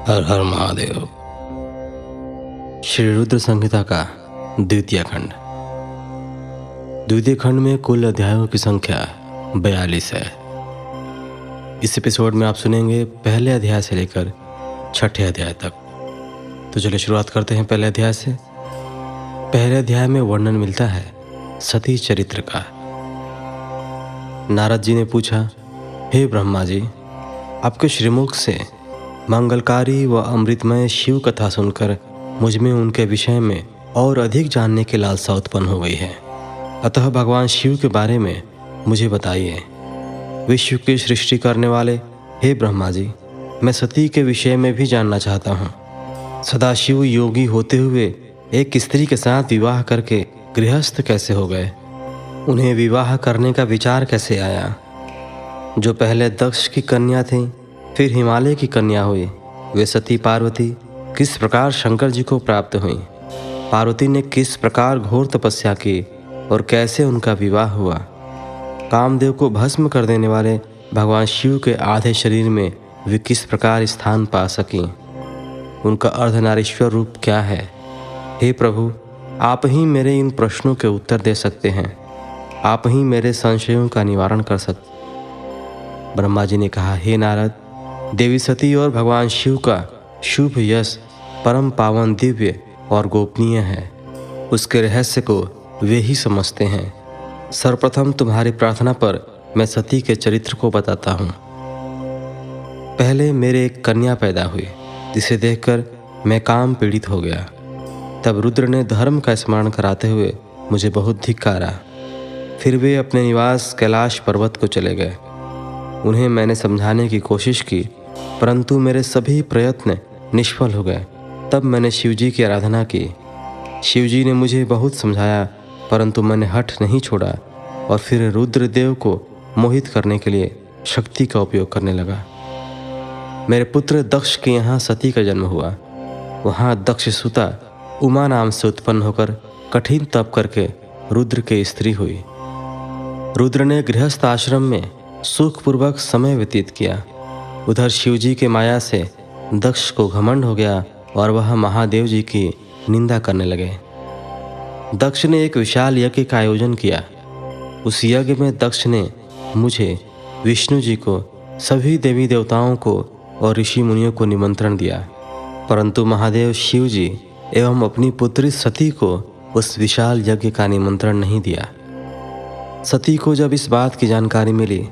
हर हर महादेव। श्री रुद्र संहिता का द्वितीय खंड। द्वितीय खंड में कुल अध्यायों की संख्या 42 है। इस एपिसोड में आप सुनेंगे पहले अध्याय से लेकर छठे अध्याय तक। तो चलिए शुरुआत करते हैं पहले अध्याय से। पहले अध्याय में वर्णन मिलता है सती चरित्र का। नारद जी ने पूछा, हे ब्रह्मा जी, आपके श्रीमुख से मंगलकारी व अमृतमय शिव कथा सुनकर मुझ में उनके विषय में और अधिक जानने की लालसा उत्पन्न हो गई है। अतः भगवान शिव के बारे में मुझे बताइए। विश्व की सृष्टि करने वाले हे ब्रह्मा जी, मैं सती के विषय में भी जानना चाहता हूँ। सदाशिव योगी होते हुए एक स्त्री के साथ विवाह करके गृहस्थ कैसे हो गए? उन्हें विवाह करने का विचार कैसे आया? जो पहले दक्ष की कन्या थी, फिर हिमालय की कन्या हुई, वे सती पार्वती किस प्रकार शंकर जी को प्राप्त हुई? पार्वती ने किस प्रकार घोर तपस्या की और कैसे उनका विवाह हुआ? कामदेव को भस्म कर देने वाले भगवान शिव के आधे शरीर में वे किस प्रकार स्थान पा सकीं? उनका अर्धनारीश्वर रूप क्या है? हे प्रभु, आप ही मेरे इन प्रश्नों के उत्तर दे सकते हैं। आप ही मेरे संशयों का निवारण कर सकते। ब्रह्मा जी ने कहा, हे नारद, देवी सती और भगवान शिव का शुभ यश परम पावन, दिव्य और गोपनीय है। उसके रहस्य को वे ही समझते हैं। सर्वप्रथम तुम्हारी प्रार्थना पर मैं सती के चरित्र को बताता हूँ। पहले मेरे एक कन्या पैदा हुई, जिसे देखकर मैं काम पीड़ित हो गया। तब रुद्र ने धर्म का स्मरण कराते हुए मुझे बहुत धिक्कारा। फिर वे अपने निवास कैलाश पर्वत को चले गए। उन्हें मैंने समझाने की कोशिश की, परंतु मेरे सभी प्रयत्न निष्फल हो गए। तब मैंने शिवजी की आराधना की। शिवजी ने मुझे बहुत समझाया, परंतु मैंने हठ नहीं छोड़ा और फिर रुद्रदेव को मोहित करने के लिए शक्ति का उपयोग करने लगा। मेरे पुत्र दक्ष के यहाँ सती का जन्म हुआ। वहाँ दक्ष सुता उमा नाम से उत्पन्न होकर कठिन तप करके रुद्र के स्त्री हुई। रुद्र ने गृहस्थ आश्रम में सुखपूर्वक समय व्यतीत किया। उधर शिवजी के माया से दक्ष को घमंड हो गया और वह महादेव जी की निंदा करने लगे। दक्ष ने एक विशाल यज्ञ का आयोजन किया। उस यज्ञ में दक्ष ने मुझे, विष्णु जी को, सभी देवी देवताओं को और ऋषि मुनियों को निमंत्रण दिया, परंतु महादेव शिव जी एवं अपनी पुत्री सती को उस विशाल यज्ञ का निमंत्रण नहीं दिया। सती को जब इस बात की जानकारी मिली